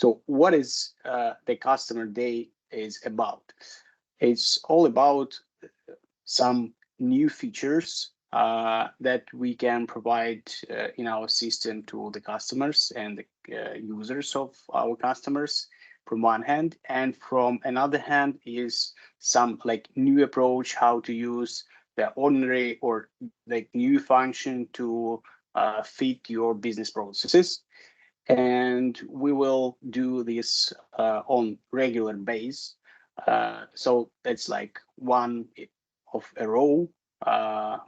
So what is the customer day is about? It's all about some new features that we can provide in our system to the customers and the users of our customers from one hand, and from another hand is some like new approach how to use the ordinary or like new function to fit your business processes. And we will do this on regular base. So that's like one of a row,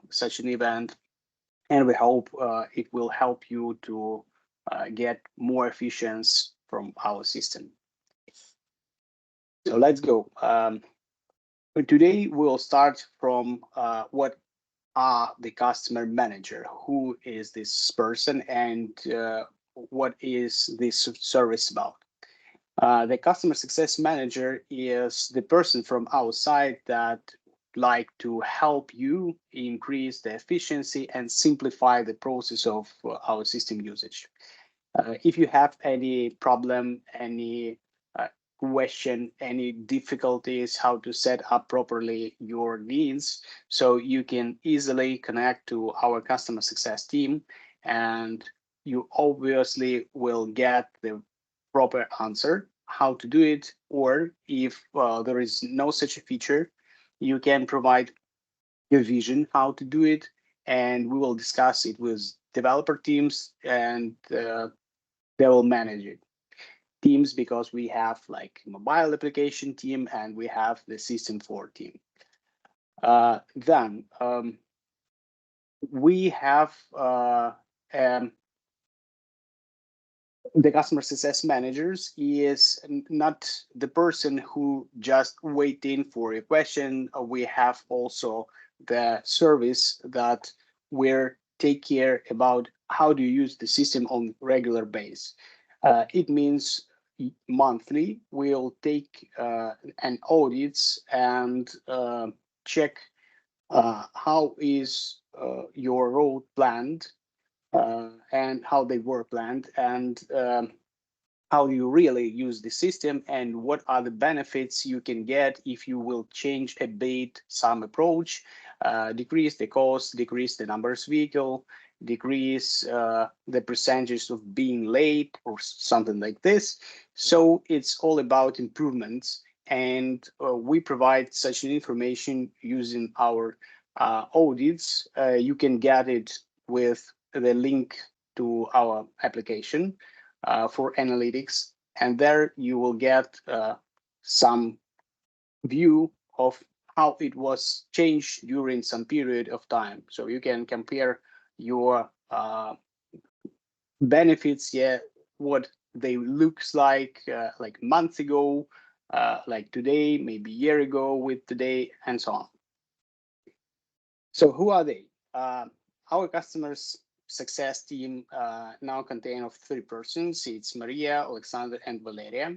such an event, and we hope it will help you to get more efficiency from our system. So let's go. Today we'll start from what are the customer manager, who is this person, and what is this service about. The customer success manager is the person from outside that like to help you increase the efficiency and simplify the process of our system usage. If you have any problem, any question, any difficulties how to set up properly your needs, so you can easily connect to our customer success team, and you obviously will get the proper answer how to do it. Or if there is no such a feature, you can provide your vision how to do it, and we will discuss it with developer teams, and they will manage it teams, because we have like mobile application team and we have the system 4 team. Then we have the customer success managers is not the person who just waiting for a question. We have also the service that will take care about how do you use the system on regular base. It means monthly we'll take an audits and check how is your road planned, and how they were planned, and how you really use the system, and what are the benefits you can get if you will change a bit some approach, decrease the cost, decrease the numbers of vehicle, decrease the percentages of being late or something like this. So it's all about improvements, and we provide such an information using our audits. You can get it with the link to our application for analytics, and there you will get some view of how it was changed during some period of time. So you can compare your benefits, yeah, what they looks like months ago, like today, maybe a year ago with today, and so on. So who are they? Our customers success team now contain of 3 persons. It's Maria, Alexander, and Valeria.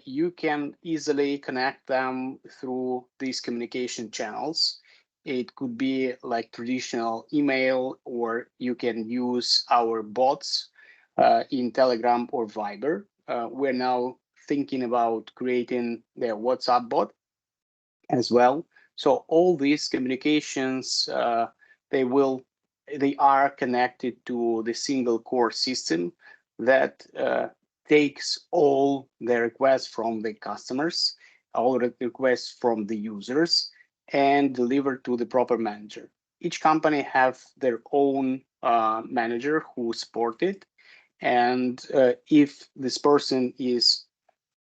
You can easily connect them through these communication channels. It could be like traditional email, or you can use our bots in Telegram or Viber. We're now thinking about creating the WhatsApp bot as well. So all these communications, they are connected to the single core system that takes all the requests from the customers, all the requests from the users, and deliver to the proper manager. Each company have their own manager who support it, and if this person is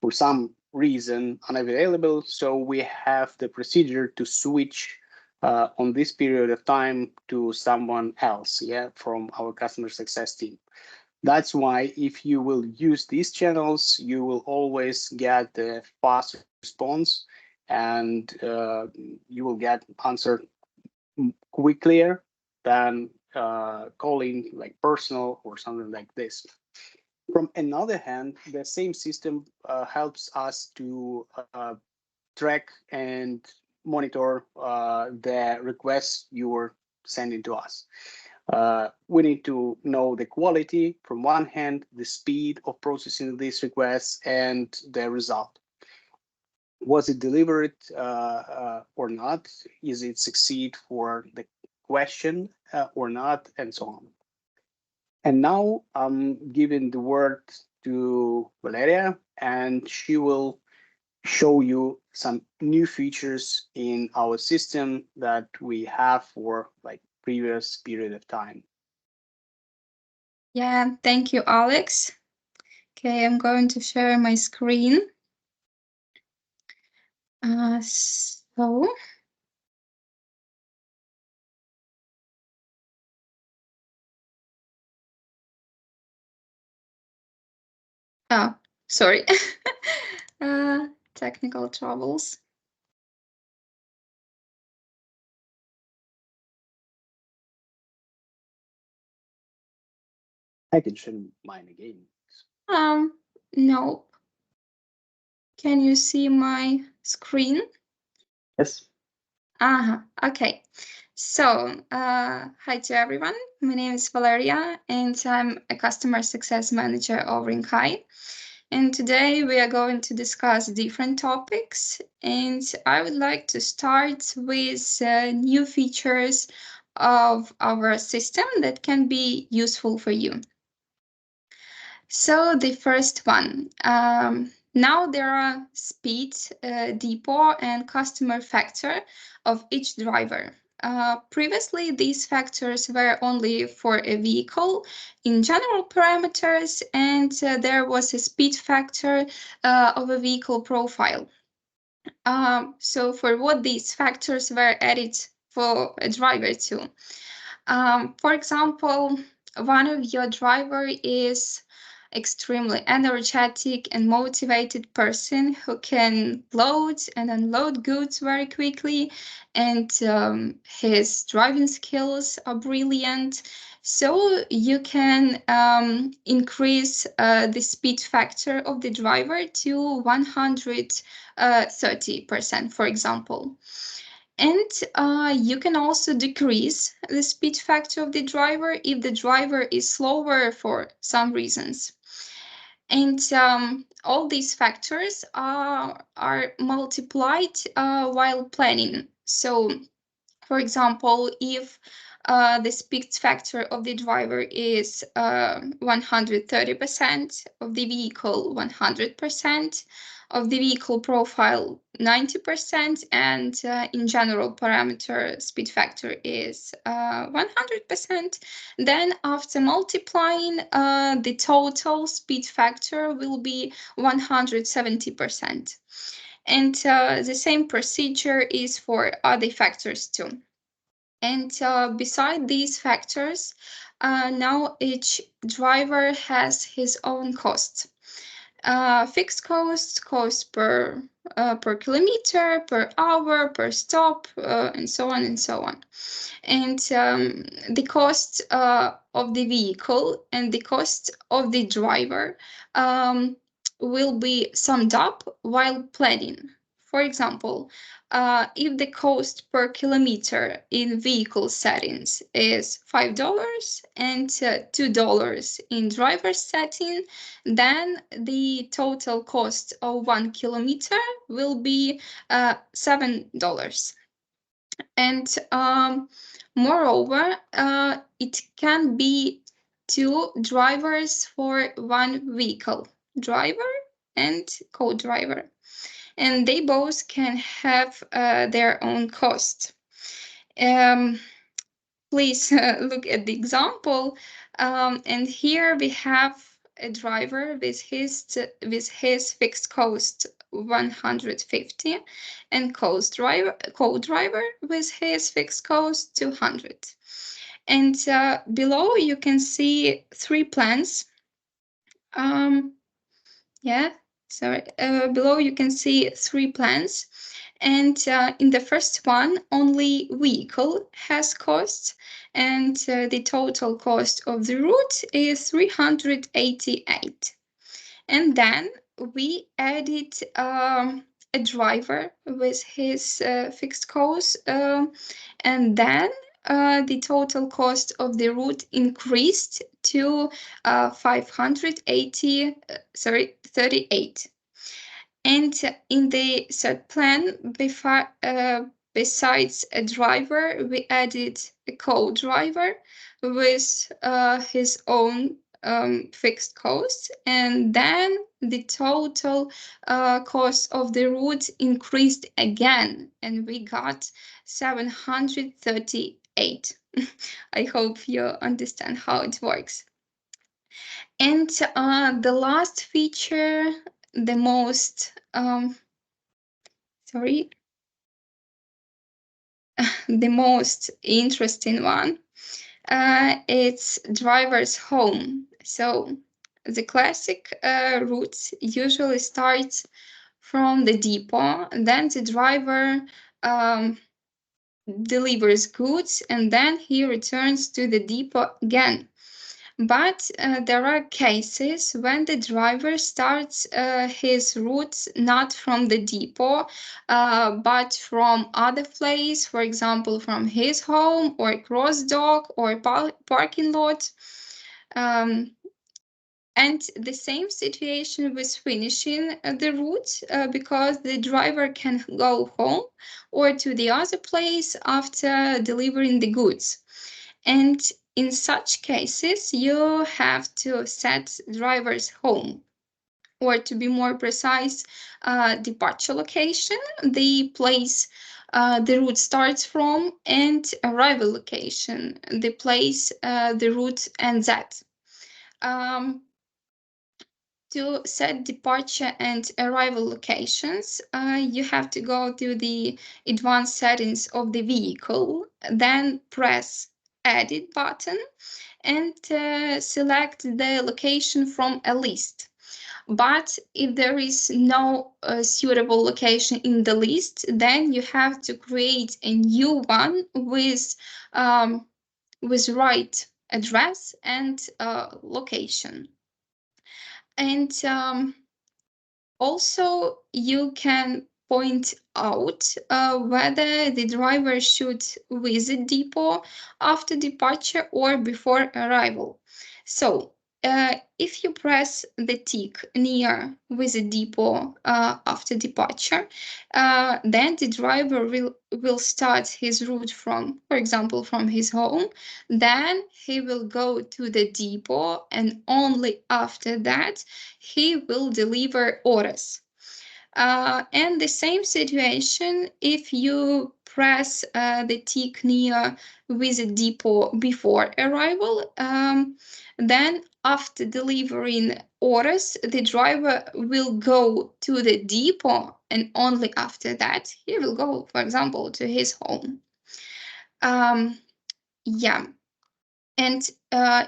for some reason unavailable, so we have the procedure to switch on this period of time to someone else, yeah, from our customer success team. That's why if you will use these channels, you will always get the fast response, and you will get answer quicker than calling like personal or something like this. From another hand, the same system helps us to track and monitor the requests you are sending to us. We need to know the quality from one hand, the speed of processing these requests, and the result. Was it delivered or not? Is it succeed for the question or not, and so on. And now I'm giving the word to Valeria, and she will show you some new features in our system that we have for like previous period of time. Yeah, thank you, Alex. Okay, I'm going to share my screen. So oh, sorry. Technical troubles. I can share mine again. No. Can you see my screen? Yes. Okay. So, hi to everyone. My name is Valeria, and I'm a customer success manager over in Kai. And today we are going to discuss different topics. And I would like to start with new features of our system that can be useful for you. So the first one, now there are speed, depot, and customer factor of each driver. Previously, these factors were only for a vehicle in general parameters, and there was a speed factor of a vehicle profile. So for what these factors were added for a driver to. For example, one of your driver is extremely energetic and motivated person who can load and unload goods very quickly, and his driving skills are brilliant. So you can increase the speed factor of the driver to 130%, for example. And you can also decrease the speed factor of the driver if the driver is slower for some reasons. And all these factors are multiplied while planning. So, for example, if the speed factor of the driver is 130%, of the vehicle 100%, of the vehicle profile 90%, and in general parameter speed factor is 100%, then after multiplying, the total speed factor will be 170%. And the same procedure is for other factors too. And beside these factors, now each driver has his own costs. Fixed cost per kilometer, per hour, per stop, and so on and so on. And the cost of the vehicle and the cost of the driver will be summed up while planning. For example, if the cost per kilometer in vehicle settings is $5 and $2 in driver setting, then the total cost of 1 kilometer will be $7. And moreover, it can be two drivers for one vehicle, driver and co-driver, and they both can have their own cost. Please look at the example, and here we have a driver with his fixed cost 150 and co-driver with his fixed cost 200. And below you can see three plans. Yeah, sorry. Below you can see three plans. And in the first one, only vehicle has costs, and the total cost of the route is 388. And then we added a driver with his fixed cost, and then the total cost of the route increased to 38. And in the third plan, besides a driver, we added a co-driver with his own fixed cost, and then the total cost of the route increased again, and we got 738. I hope you understand how it works. And the last feature, the most the most interesting one, it's driver's home. So the classic routes usually start from the depot, then the driver delivers goods, and then he returns to the depot again. But there are cases when the driver starts his route not from the depot, but from other place, for example, from his home or cross dock or parking lot. And the same situation with finishing the route, because the driver can go home or to the other place after delivering the goods. And in such cases, you have to set driver's home, or to be more precise, departure location, the place the route starts from, and arrival location, the place the route ends at. To set departure and arrival locations, you have to go to the advanced settings of the vehicle, then press Edit button and select the location from a list. But if there is no suitable location in the list, then you have to create a new one with right address and location. And also, you can point out whether the driver should visit depot after departure or before arrival. So, if you press the tick near visit depot after departure, then the driver will start his route from, for example, from his home. Then he will go to the depot, and only after that he will deliver orders. And the same situation if you press the tick near visit depot before arrival, then after delivering orders, the driver will go to the depot, and only after that he will go, for example, to his home. Yeah. And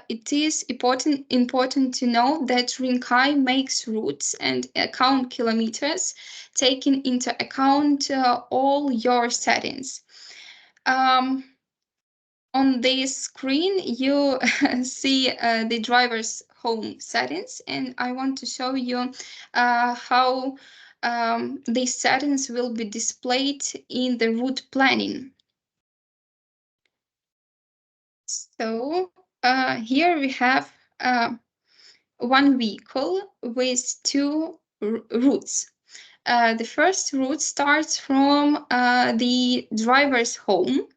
it is important to know that Rinkai makes routes and account kilometers, taking into account all your settings. On this screen, you see the driver's home settings, and I want to show you how these settings will be displayed in the route planning. So here we have one vehicle with two routes. The first route starts from the driver's home.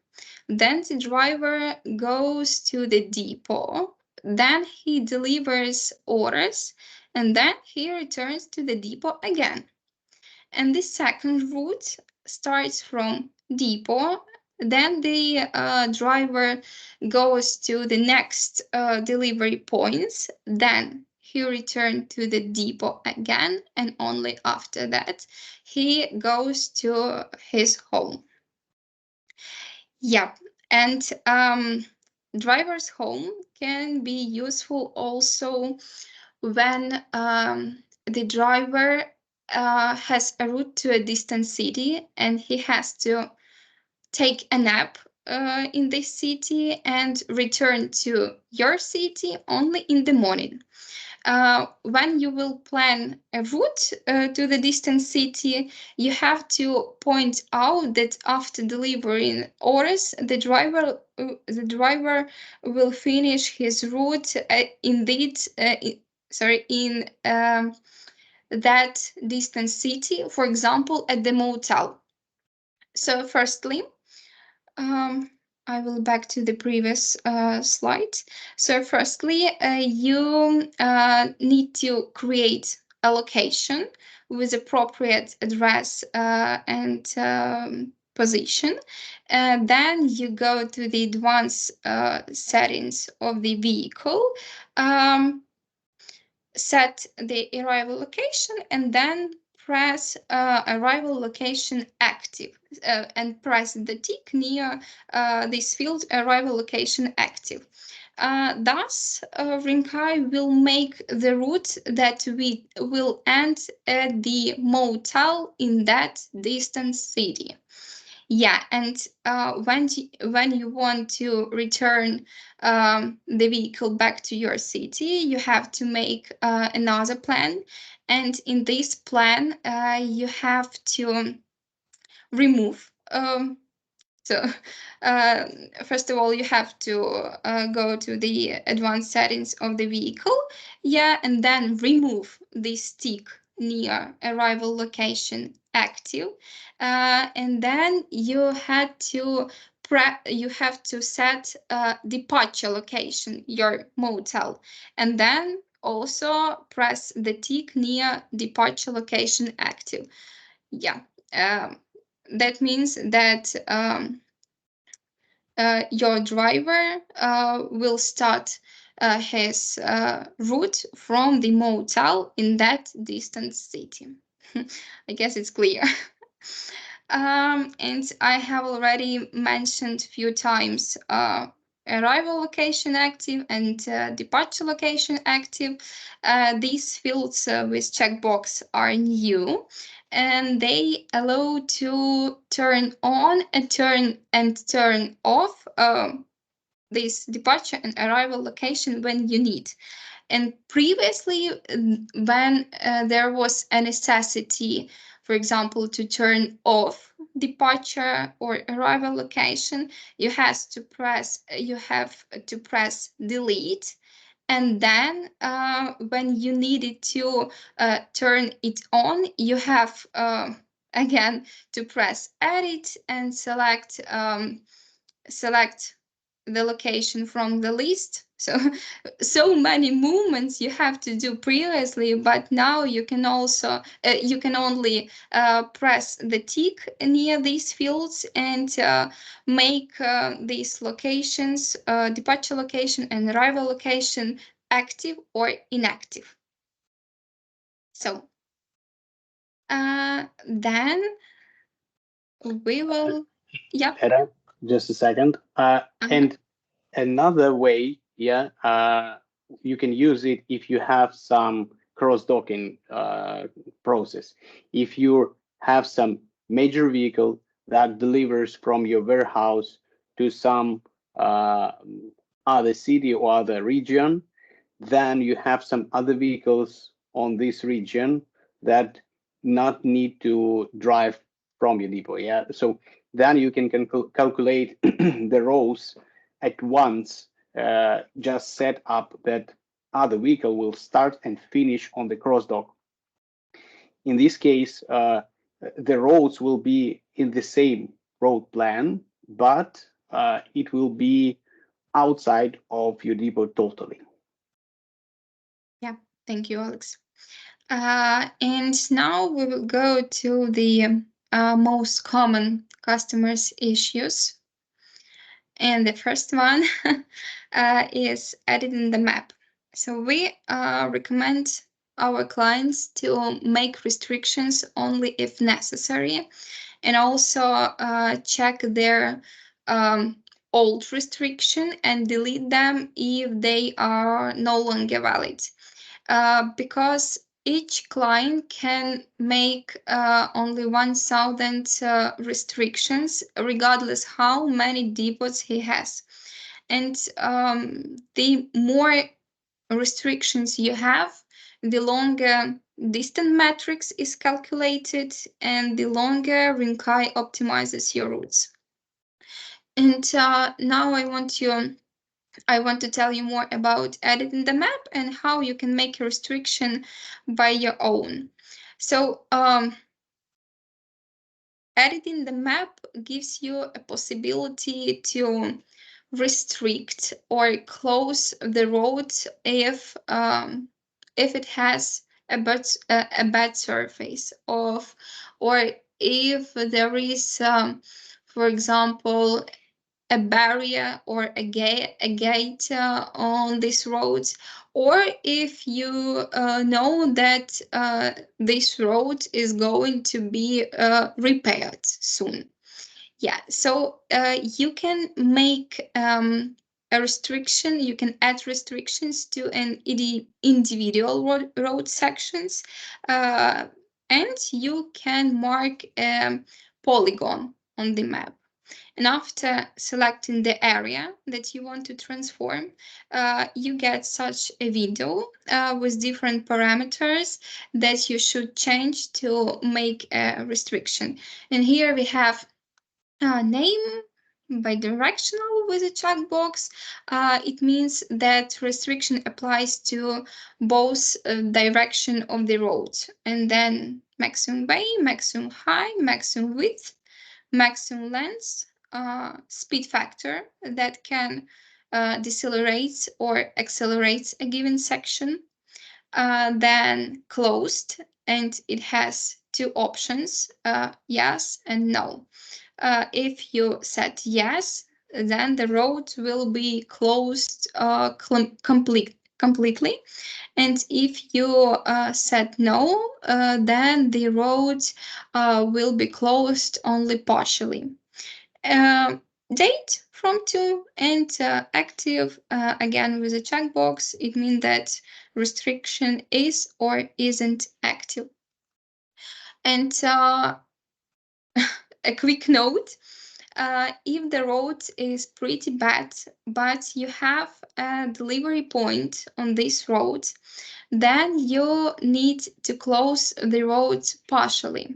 Then the driver goes to the depot. Then he delivers orders, and then he returns to the depot again. And the second route starts from depot. Then the driver goes to the next delivery points. Then he returned to the depot again, and only after that he goes to his home. Yeah, and driver's home can be useful also when the driver has a route to a distant city, and he has to take a nap in this city and return to your city only in the morning. when you will plan a route to the distant city, you have to point out that after delivering orders, the driver will finish his route in that distant city, for example, at the motel. So firstly, I will back to the previous slide. So firstly, you need to create a location with appropriate address and position. Then you go to the advanced settings of the vehicle, set the arrival location, and then press arrival location active and press the tick near this field, arrival location active. Thus, Rinkai will make the route that we will end at the motel in that distant city. Yeah, and when you want to return the vehicle back to your city, you have to make another plan. And in this plan, you have to remove. So, first of all, you have to go to the advanced settings of the vehicle, yeah, and then remove this tick near arrival location active, and then you have to set departure location, your motel, and then also press the tick near departure location active. Yeah. That means that your driver will start his route from the motel in that distant city. I guess it's clear. And I have already mentioned a few times arrival location active and departure location active. These fields with checkbox are new, and they allow to turn on and turn off this departure and arrival location when you need. And previously, when there was a necessity, for example, to turn off departure or arrival location, you have to press delete, and then when you needed to turn it on, you have again to press edit and select the location from the list. So many movements you have to do previously, but now you can also you can only press the tick near these fields and make these locations, departure location and arrival location, active or inactive. So then we will, yeah. Hera, just a second. And another way, yeah, you can use it if you have some cross-docking process. If you have some major vehicle that delivers from your warehouse to some other city or other region, then you have some other vehicles on this region that not need to drive from your depot. Yeah, so then you can calculate the rows at once. Just set up that other vehicle will start and finish on the cross dock. In this case, the roads will be in the same road plan, but it will be outside of your depot totally. Yeah, thank you, Alex. And now we will go to the most common customers issues. And the first one is editing the map. So we recommend our clients to make restrictions only if necessary, and also check their old restriction and delete them if they are no longer valid. Because each client can make only 1,000 restrictions, regardless how many depots he has. And the more restrictions you have, the longer distance matrix is calculated, and the longer Rinkai optimizes your routes. And now I want to tell you more about editing the map and how you can make a restriction by your own. So editing the map gives you a possibility to restrict or close the road if it has a bad surface of, or if there is, for example, a barrier or a gate on this road, or if you know that this road is going to be repaired soon. Yeah, so you can make a restriction, you can add restrictions to an individual road sections, and you can mark a polygon on the map. And after selecting the area that you want to transform, you get such a window with different parameters that you should change to make a restriction. And here we have name bidirectional with a checkbox. It means that restriction applies to both direction of the road. And then maximum bay, maximum height, maximum width, maximum length, speed factor that can decelerate or accelerate a given section. Then closed, and it has two options, yes and no. If you set yes, then the road will be closed completely. And if you set no, then the road will be closed only partially. Date from to and active, again with a checkbox, it means that restriction is or isn't active. And a quick note, if the road is pretty bad, but you have a delivery point on this road, then you need to close the road partially.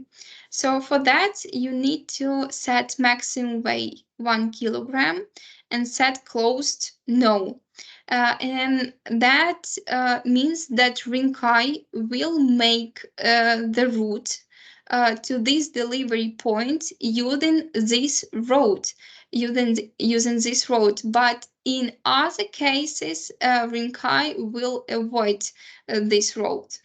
So for that, you need to set maximum weight 1 kilogram and set closed no. And that means that Rinkai will make the route to this delivery point using this road, using this road. But in other cases, Rinkai will avoid this road.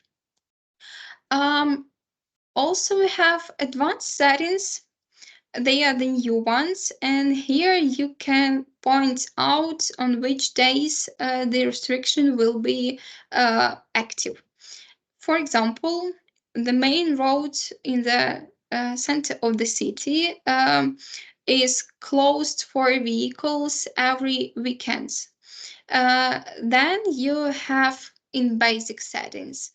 Also, we have advanced settings. They are the new ones, and here you can point out on which days the restriction will be active. For example, the main road in the center of the city is closed for vehicles every weekends. Then you have in basic settings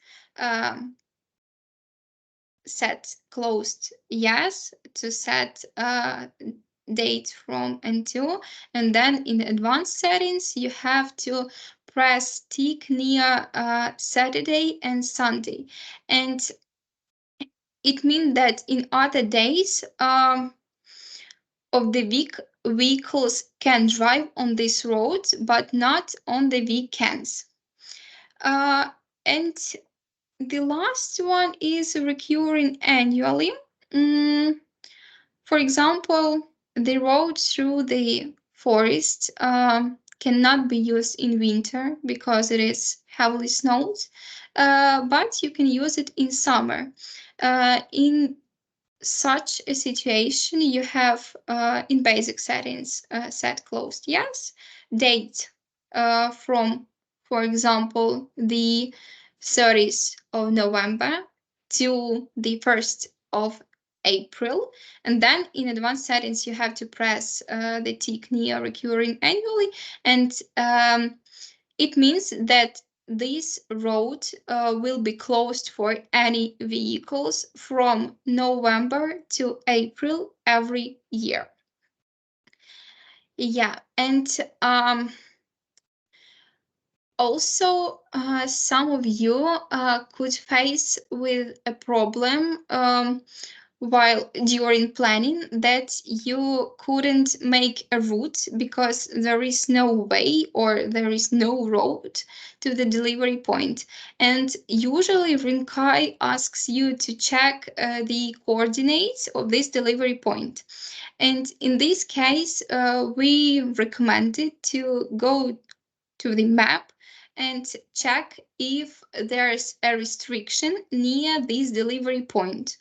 set closed yes to set date from and to, and then in advanced settings you have to press tick near Saturday and Sunday, and it means that in other days of the week vehicles can drive on this road, but not on the weekends. And the last one is recurring annually. For example, the road through the forest cannot be used in winter because it is heavily snowed, but you can use it in summer. In such a situation, you have in basic settings set closed yes, date from, for example, the 30th of November to the 1st of April. And then in advanced settings, you have to press the tick near recurring annually. And it means that this road will be closed for any vehicles from November to April every year. Yeah, and Also, some of you could face with a problem while during planning, that you couldn't make a route because there is no way or there is no road to the delivery point. And usually Rinkai asks you to check the coordinates of this delivery point. And in this case, we recommended to go to the map and check if there's a restriction near this delivery point.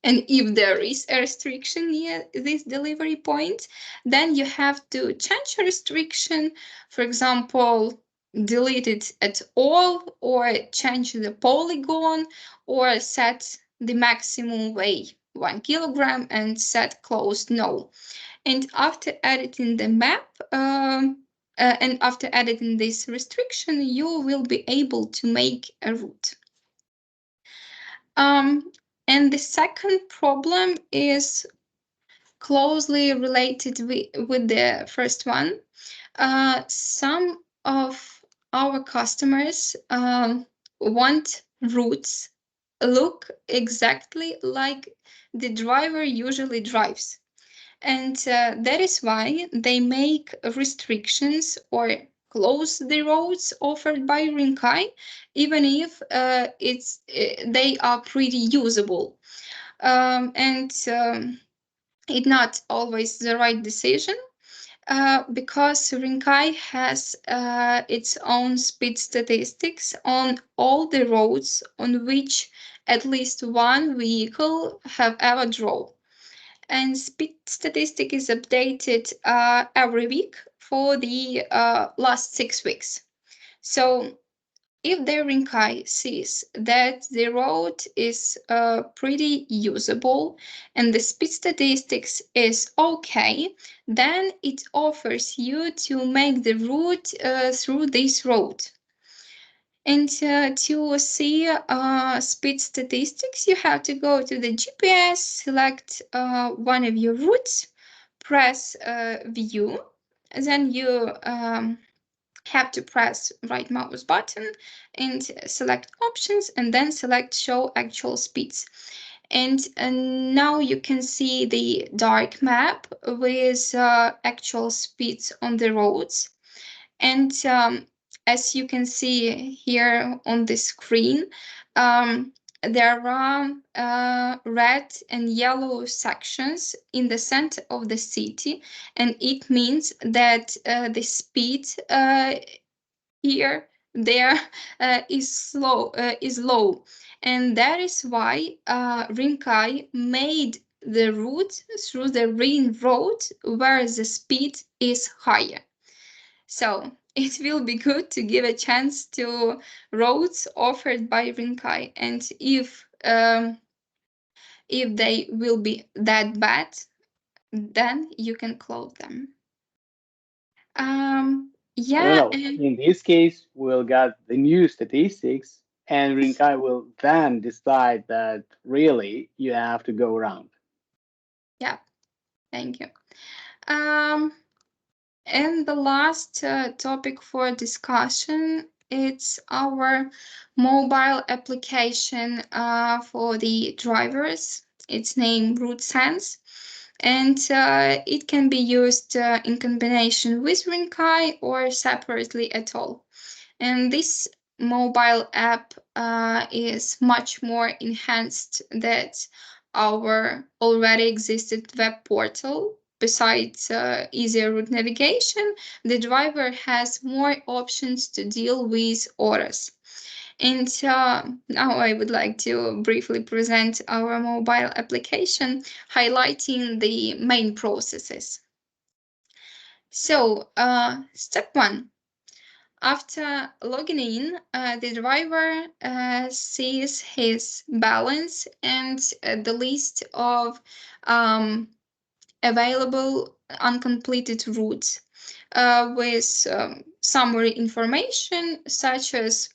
And if there is a restriction near this delivery point, then you have to change a restriction. For example, delete it at all, or change the polygon, or set the maximum weight 1 kilogram and set closed no. And after editing the map, and after editing this restriction, you will be able to make a route. And the second problem is closely related with the first one. Some of our customers want routes look exactly like the driver usually drives. And that is why they make restrictions or close the roads offered by Rinkai, even if they are pretty usable. And it's not always the right decision, because Rinkai has its own speed statistics on all the roads on which at least one vehicle have ever drove. And speed statistic is updated every week for the last 6 weeks. So if the Rinkai sees that the road is pretty usable and the speed statistics is okay, then it offers you to make the route through this road. And to see speed statistics, you have to go to the GPS, select one of your routes, press view, and then you have to press right mouse button and select options, and then select show actual speeds. And now you can see the dark map with actual speeds on the roads. And as you can see here on the screen, there are red and yellow sections in the center of the city, and it means that the speed here there is low, and that is why Rinkai made the route through the ring road where the speed is higher. So it will be good to give a chance to roads offered by Rinkai, and if they will be that bad, then you can close them. Yeah, No, in this case, we'll get the new statistics, and Rinkai will then decide that really you have to go around. Yeah, thank you. And the last topic for discussion, it's our mobile application for the drivers. It's named RouteSense, and it can be used in combination with Rinkai or separately at all. And this mobile app is much more enhanced than our already existed web portal. Besides easier route navigation, the driver has more options to deal with orders. And now I would like to briefly present our mobile application, highlighting the main processes. So, step 1. After logging in, the driver sees his balance and the list of available uncompleted routes with summary information such as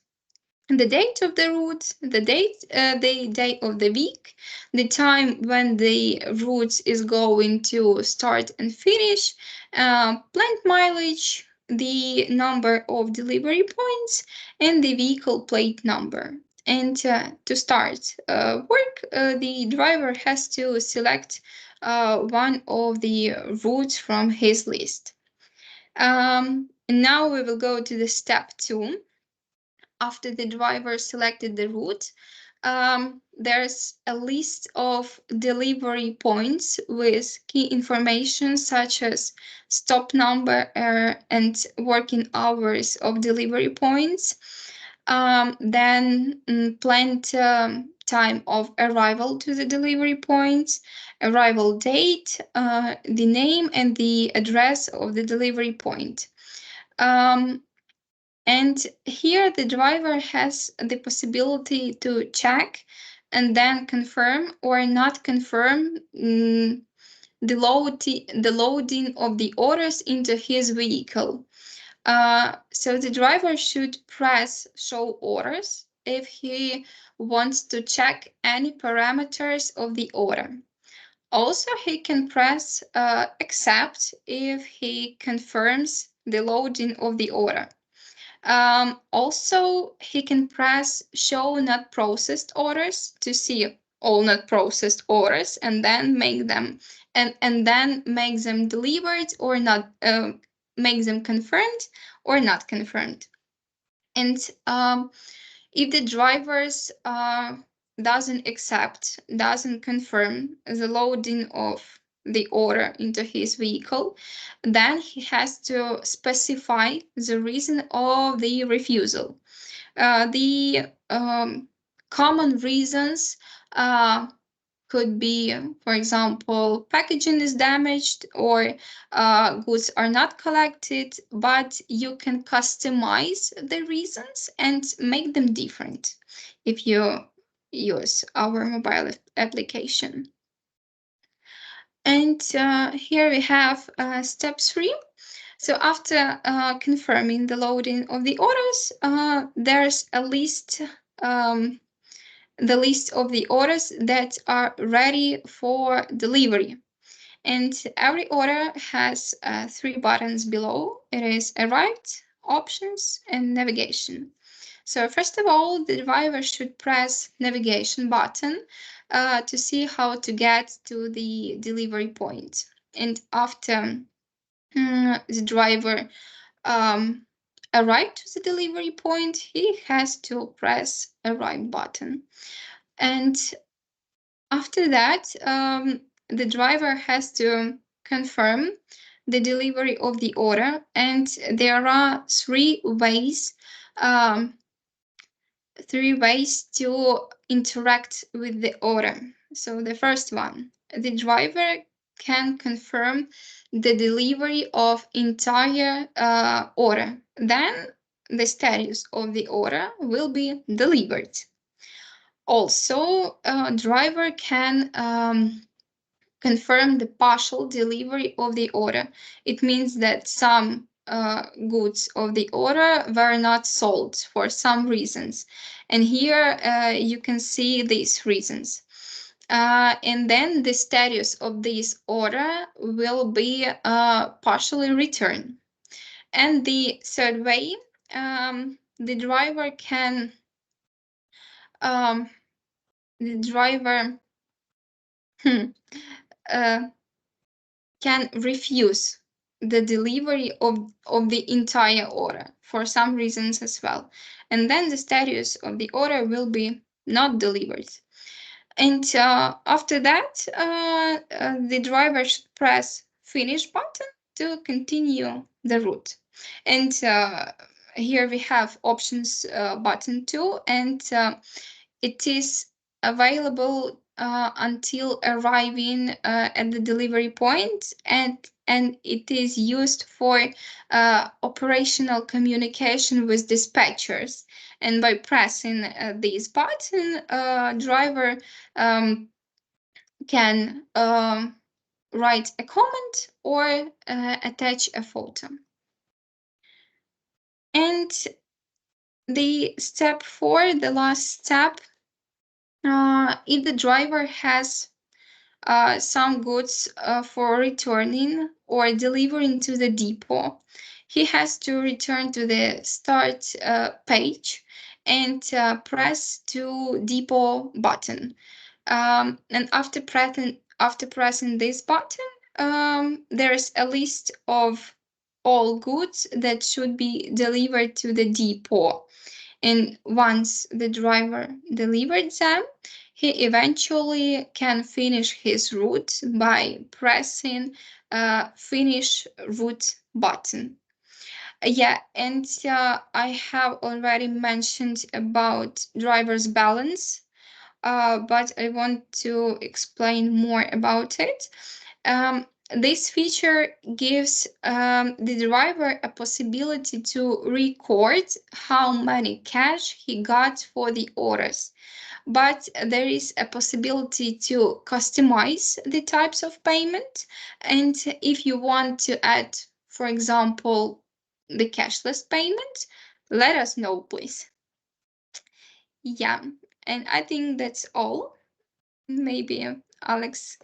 the date of the route, the day of the week, the time when the route is going to start and finish, planned mileage, the number of delivery points and the vehicle plate number. And to start work, the driver has to select one of the routes from his list. Now we will go to the step 2. After the driver selected the route, there's a list of delivery points with key information such as stop number and working hours of delivery points. Then planned time of arrival to the delivery point, arrival date, the name and the address of the delivery point. And here the driver has the possibility to check and then confirm or not confirm the loading of the orders into his vehicle. So the driver should press show orders if he wants to check any parameters of the order. Also, he can press accept if he confirms the loading of the order. Also, he can press show not processed orders to see all not processed orders and then make them delivered or not, make them confirmed or not confirmed. And if the drivers doesn't confirm the loading of the order into his vehicle, then he has to specify the reason of the refusal. The common reasons could be, for example, packaging is damaged or goods are not collected, but you can customize the reasons and make them different if you use our mobile application. And here we have step 3. So after confirming the loading of the orders, there's a list, the list of the orders that are ready for delivery. And every order has 3 buttons below. It is arrived, options, and navigation. So first of all, the driver should press navigation button to see how to get to the delivery point. And after the driver arrived to the delivery point, he has to press arrive button. And after that, the driver has to confirm the delivery of the order, and there are 3 ways to interact with the order. So the first one, the driver can confirm the delivery of entire order. Then the status of the order will be delivered. Also, driver can confirm the partial delivery of the order. It means that some goods of the order were not sold for some reasons. And here you can see these reasons. And then the status of this order will be partially returned. And the third way, the driver can can refuse the delivery of the entire order for some reasons as well. And then the status of the order will be not delivered. And after that, the driver should press finish button to continue the route. And here we have options button 2, and it is available until arriving at the delivery point, and it is used for operational communication with dispatchers. And by pressing this button, driver can write a comment or attach a photo. And the step 4, the last step, if the driver has some goods for returning or delivering to the depot, he has to return to the start page and press to depot button. And after pressing this button, there is a list of all goods that should be delivered to the depot. And once the driver delivered them, he eventually can finish his route by pressing finish route button. Yeah, and I have already mentioned about driver's balance, but I want to explain more about it. This feature gives the driver a possibility to record how many cash he got for the orders, but there is a possibility to customize the types of payment. And if you want to add, for example, the cashless payment, let us know, please. Yeah, and I think that's all. Maybe Alex.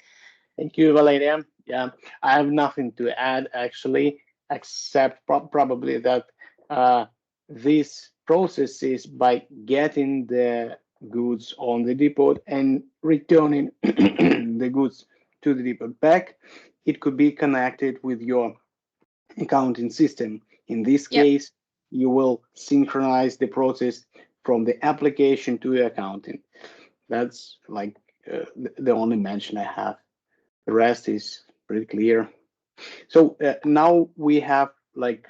Thank you, Valeria. Yeah, I have nothing to add actually, except probably that this process is by getting the goods on the depot and returning the goods to the depot back. It could be connected with your accounting system. In this Yep. case, you will synchronize the process from the application to your accounting. That's like the only mention I have. The rest is pretty clear. So now we have like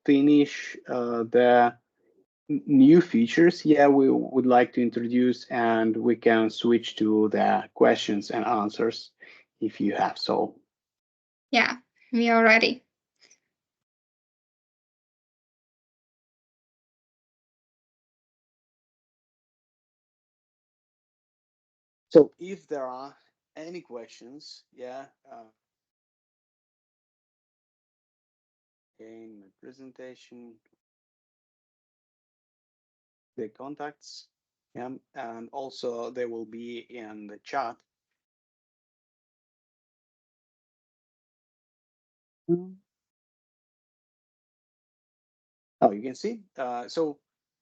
finish the new features. Yeah, we would like to introduce, and we can switch to the questions and answers if you have so. Yeah, we are ready. So if there are any questions, yeah, in my presentation, the contacts, yeah, and also they will be in the chat. Oh, you can see. So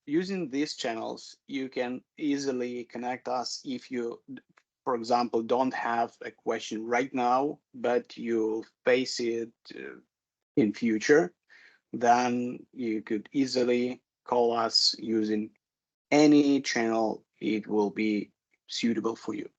using these channels, you can easily connect us if you, for example, don't have a question right now, but you face it in future, then you could easily call us using any channel. It will be suitable for you.